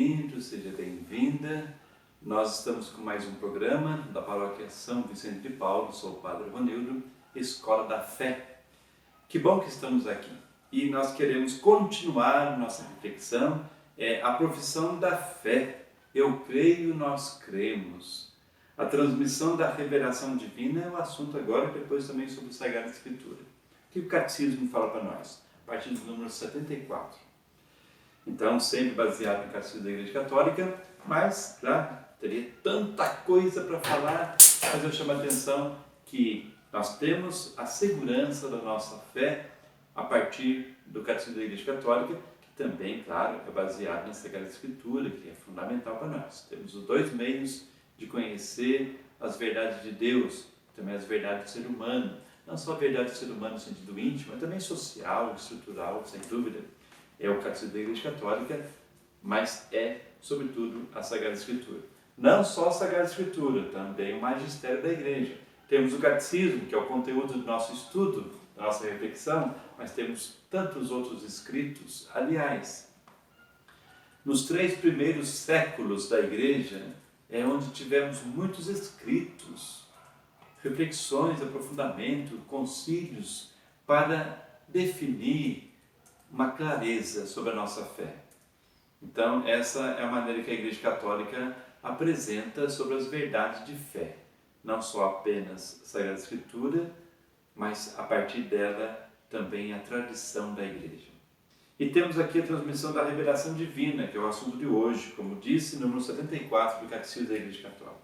bem-vindo, seja bem-vinda. Nós estamos com mais um programa da Paróquia São Vicente de Paulo, sou o Padre Ronildo, Escola da Fé. Que bom que estamos aqui e nós queremos continuar nossa reflexão, a profissão da fé. Eu creio, nós cremos. A transmissão da revelação divina é o assunto agora e depois também sobre a Sagrada Escritura. O que o Catecismo fala para nós? A partir do número 74. Então, sempre baseado no Catecismo da Igreja Católica, mas, claro, teria tanta coisa para falar, mas eu chamo a atenção que nós temos a segurança da nossa fé a partir do Catecismo da Igreja Católica, que também, claro, é baseado na Sagrada Escritura, que é fundamental para nós. Temos os dois meios de conhecer as verdades de Deus, também as verdades do ser humano. Não só a verdade do ser humano no sentido íntimo, mas também social, estrutural, sem dúvida. É o Catecismo da Igreja Católica, mas é, sobretudo, a Sagrada Escritura. Não só a Sagrada Escritura, também o Magistério da Igreja. Temos o Catecismo, que é o conteúdo do nosso estudo, da nossa reflexão, mas temos tantos outros escritos. Aliás, nos 3 primeiros séculos da Igreja, é onde tivemos muitos escritos, reflexões, aprofundamento, concílios, para definir uma clareza sobre a nossa fé. Então, essa é a maneira que a Igreja Católica apresenta sobre as verdades de fé. Não só apenas a Sagrada Escritura, mas a partir dela também a tradição da Igreja. E temos aqui a transmissão da revelação divina, que é o assunto de hoje, como disse, número 74 do Catecismo da Igreja Católica.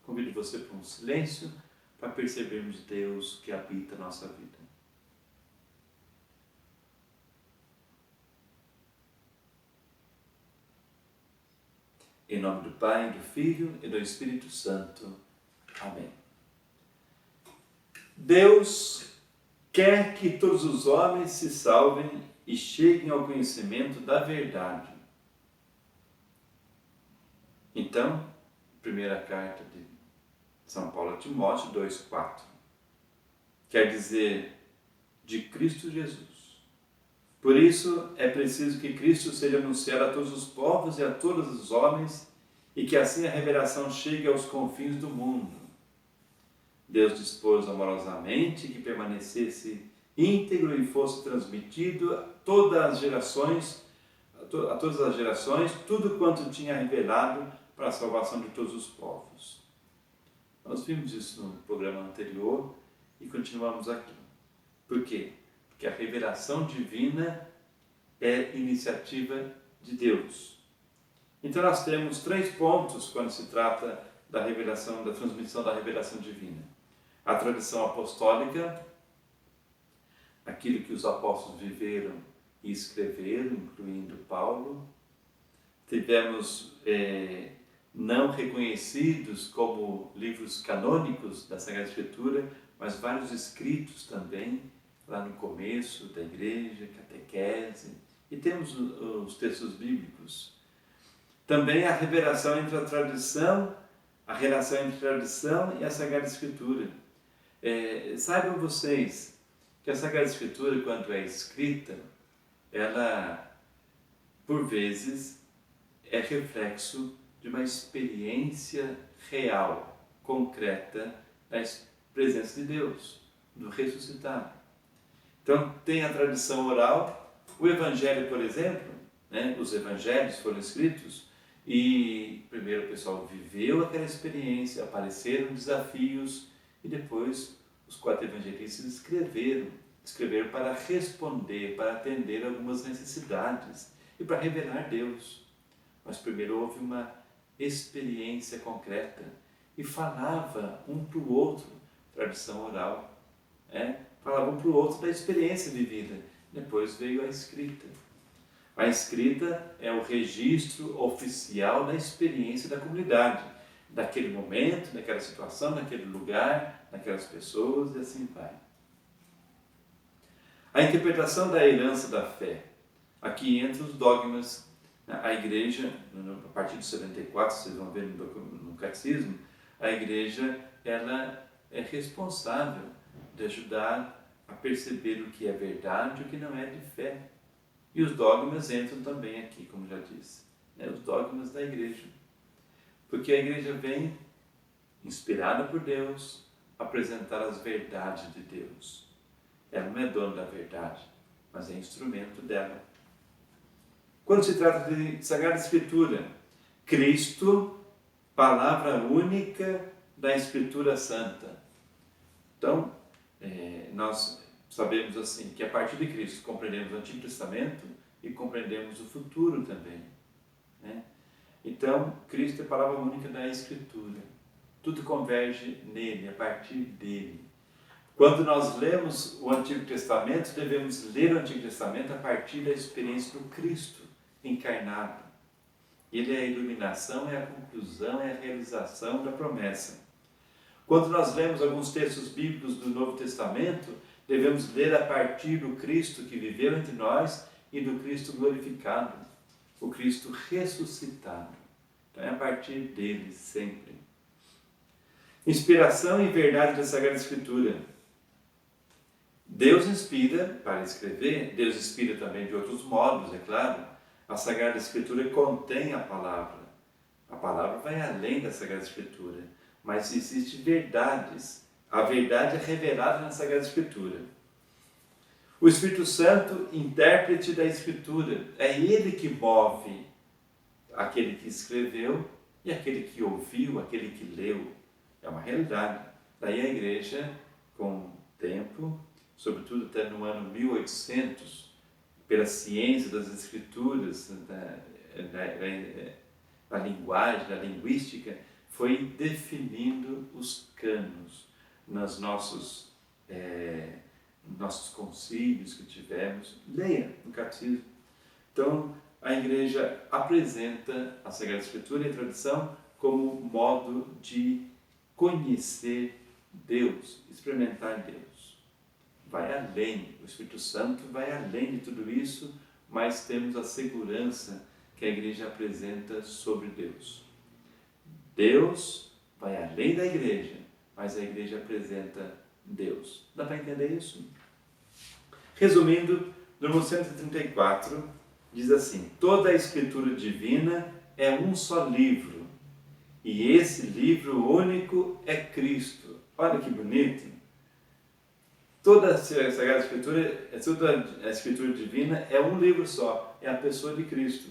Convido você para um silêncio para percebermos Deus que habita a nossa vida. Em nome do Pai, do Filho e do Espírito Santo. Amém. Deus quer que todos os homens se salvem e cheguem ao conhecimento da verdade. Então, primeira carta de São Paulo a Timóteo 2,4. Quer dizer, de Cristo Jesus. Por isso, é preciso que Cristo seja anunciado a todos os povos e a todos os homens, e que assim a revelação chegue aos confins do mundo. Deus dispôs amorosamente que permanecesse íntegro e fosse transmitido a todas as gerações, tudo quanto tinha revelado para a salvação de todos os povos. Nós vimos isso no programa anterior e continuamos aqui. Por quê? Porque a revelação divina é iniciativa de Deus. Então nós temos 3 pontos quando se trata da revelação, da transmissão da revelação divina. A tradição apostólica, aquilo que os apóstolos viveram e escreveram, incluindo Paulo. Tivemos não reconhecidos como livros canônicos da Sagrada Escritura, mas vários escritos também, lá no começo da igreja, catequese, e temos os textos bíblicos. Também a revelação entre a tradição, a relação entre a tradição e a Sagrada Escritura. Saibam vocês que a Sagrada Escritura, quando é escrita, ela, por vezes, é reflexo de uma experiência real, concreta, da presença de Deus, do ressuscitado. Então, tem a tradição oral, o Evangelho, por exemplo, os Evangelhos foram escritos e primeiro o pessoal viveu aquela experiência, apareceram desafios e depois os 4 evangelistas escreveram para responder, para atender algumas necessidades e para revelar Deus. Mas primeiro houve uma experiência concreta e falava um para o outro, tradição oral, falava um para o outro da experiência vivida. Depois veio a escrita. A escrita é o registro oficial da experiência da comunidade, daquele momento, daquela situação, daquele lugar, daquelas pessoas e assim vai. A interpretação da herança da fé. Aqui entra os dogmas. A igreja, a partir de 74, vocês vão ver no catecismo, a igreja ela é responsável de ajudar a perceber o que é verdade e o que não é de fé. E os dogmas entram também aqui, como já disse. né, os dogmas da igreja. Porque a igreja vem, inspirada por Deus, apresentar as verdades de Deus. Ela não é dona da verdade, mas é instrumento dela. Quando se trata de Sagrada Escritura, Cristo, palavra única da Escritura Santa. Então, nós sabemos assim que a partir de Cristo compreendemos o Antigo Testamento e compreendemos o futuro também, né? Então, Cristo é a palavra única da Escritura. Tudo converge nele, a partir dele. Quando nós lemos o Antigo Testamento, devemos ler o Antigo Testamento a partir da experiência do Cristo encarnado. Ele é a iluminação, é a conclusão, é a realização da promessa. Quando nós lemos alguns textos bíblicos do Novo Testamento, devemos ler a partir do Cristo que viveu entre nós e do Cristo glorificado, o Cristo ressuscitado. Então é a partir dele sempre. Inspiração e verdade da Sagrada Escritura. Deus inspira para escrever, Deus inspira também de outros modos, é claro. A Sagrada Escritura contém a palavra. A palavra vai além da Sagrada Escritura, mas existem verdades. A verdade é revelada na Sagrada Escritura. O Espírito Santo, intérprete da Escritura, é ele que move aquele que escreveu e aquele que ouviu, aquele que leu. É uma realidade. Daí a igreja, com o tempo, sobretudo até no ano 1800, pela ciência das Escrituras, da linguagem, da linguística, foi definindo os cânones nos nossos concílios que tivemos. Leia no catecismo. Então, a igreja apresenta a Sagrada Escritura e a tradição como modo de conhecer Deus, experimentar Deus. Vai além, o Espírito Santo vai além de tudo isso, mas temos a segurança que a igreja apresenta sobre Deus. Deus vai além da igreja, mas a igreja apresenta Deus. Dá para entender isso? Resumindo, no 134 diz assim: toda a Escritura divina é um só livro, e esse livro único é Cristo. Olha que bonito! Toda a Sagrada Escritura, toda a Escritura divina é um livro só, é a pessoa de Cristo.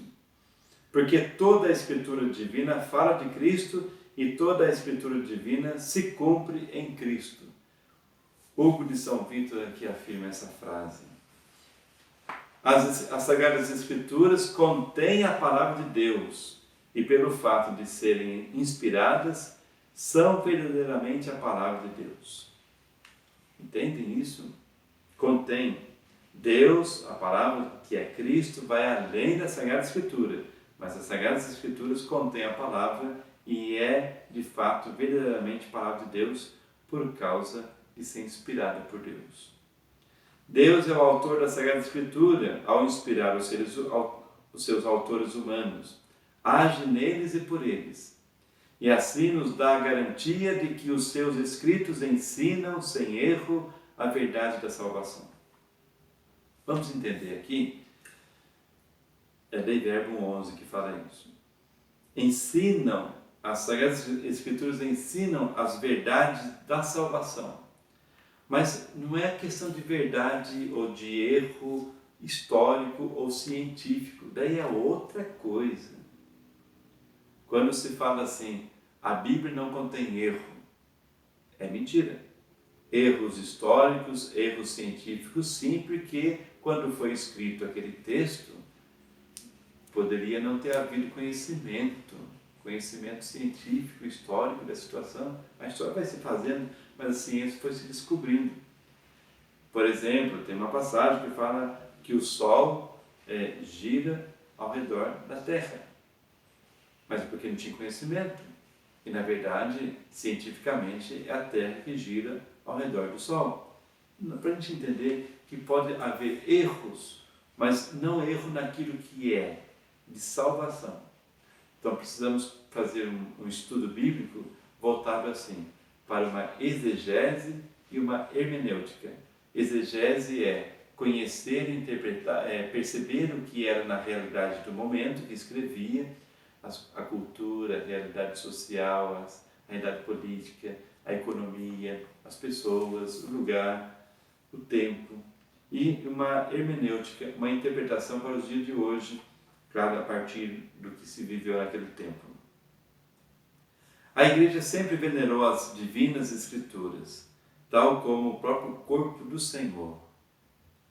Porque toda a Escritura divina fala de Cristo e toda a Escritura divina se cumpre em Cristo. Hugo de São Vítor aqui afirma essa frase. As Sagradas Escrituras contêm a palavra de Deus e, pelo fato de serem inspiradas, são verdadeiramente a palavra de Deus. Entendem isso? Contém. Deus, a palavra que é Cristo, vai além da Sagrada Escritura, mas as Sagradas Escrituras contêm a palavra e é, de fato, verdadeiramente a palavra de Deus por causa de ser inspirada por Deus. Deus é o autor da Sagrada Escritura ao inspirar os seus autores humanos. Age neles e por eles. E assim nos dá a garantia de que os seus escritos ensinam, sem erro, a verdade da salvação. Vamos entender aqui, é Dei Verbum 11 que fala isso. Ensinam, as Sagradas Escrituras ensinam as verdades da salvação. Mas não é questão de verdade ou de erro histórico ou científico, daí é outra coisa. Quando se fala assim, a Bíblia não contém erro, é mentira. Erros históricos, erros científicos, sim, porque quando foi escrito aquele texto, poderia não ter havido conhecimento científico, histórico da situação. A história vai se fazendo, mas a ciência foi se descobrindo. Por exemplo, tem uma passagem que fala que o Sol gira ao redor da Terra. Mas porque não tinha conhecimento. E, na verdade, cientificamente, é a Terra que gira ao redor do Sol. Para a gente entender que pode haver erros, mas não erro naquilo que é, de salvação. Então, precisamos fazer um estudo bíblico voltado assim, para uma exegese e uma hermenêutica. Exegese é conhecer, interpretar, perceber o que era na realidade do momento que escrevia, a cultura, a realidade social, a realidade política, a economia, as pessoas, o lugar, o tempo e uma hermenêutica, uma interpretação para os dias de hoje, claro, a partir do que se viveu naquele tempo. A Igreja sempre venerou as divinas Escrituras, tal como o próprio corpo do Senhor.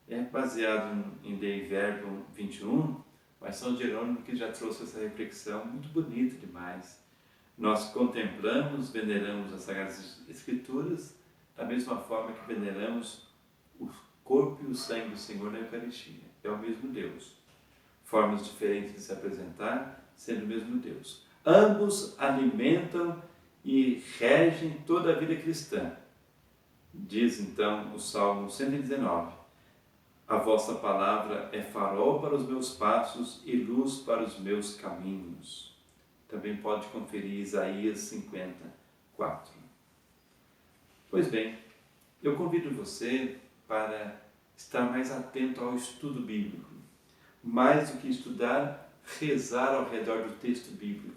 É baseado em Dei Verbum 21, mas São Jerônimo que já trouxe essa reflexão muito bonita demais. Nós contemplamos, veneramos as Sagradas Escrituras da mesma forma que veneramos o corpo e o sangue do Senhor na Eucaristia. É o mesmo Deus. Formas diferentes de se apresentar, sendo o mesmo Deus. Ambos alimentam e regem toda a vida cristã. Diz então o Salmo 119. A vossa palavra é farol para os meus passos e luz para os meus caminhos. Também pode conferir Isaías 54. Pois bem, eu convido você para estar mais atento ao estudo bíblico. Mais do que estudar, rezar ao redor do texto bíblico.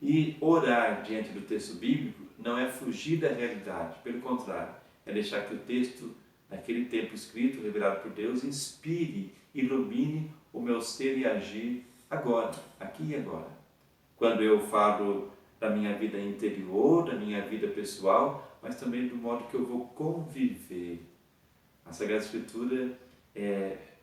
E orar diante do texto bíblico não é fugir da realidade, pelo contrário, é deixar que o texto, naquele tempo escrito, revelado por Deus, inspire, ilumine o meu ser e agir agora, aqui e agora. Quando eu falo da minha vida interior, da minha vida pessoal, mas também do modo que eu vou conviver. A Sagrada Escritura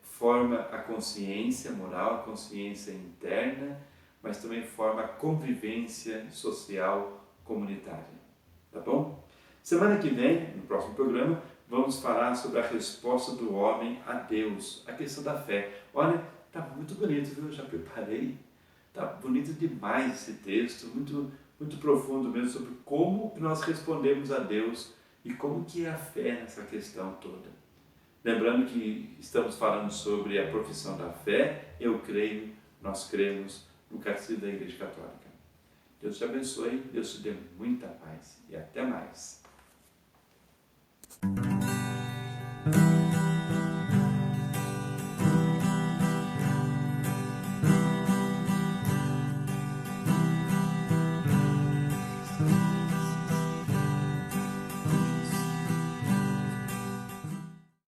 forma a consciência moral, a consciência interna, mas também forma a convivência social comunitária. Tá bom? Semana que vem, no próximo programa, vamos falar sobre a resposta do homem a Deus, a questão da fé. Olha, está muito bonito, viu? Eu já preparei. Está bonito demais esse texto, muito, muito profundo mesmo, sobre como nós respondemos a Deus e como que é a fé nessa questão toda. Lembrando que estamos falando sobre a profissão da fé, eu creio, nós cremos no Catecismo da Igreja Católica. Deus te abençoe, Deus te dê muita paz e até mais.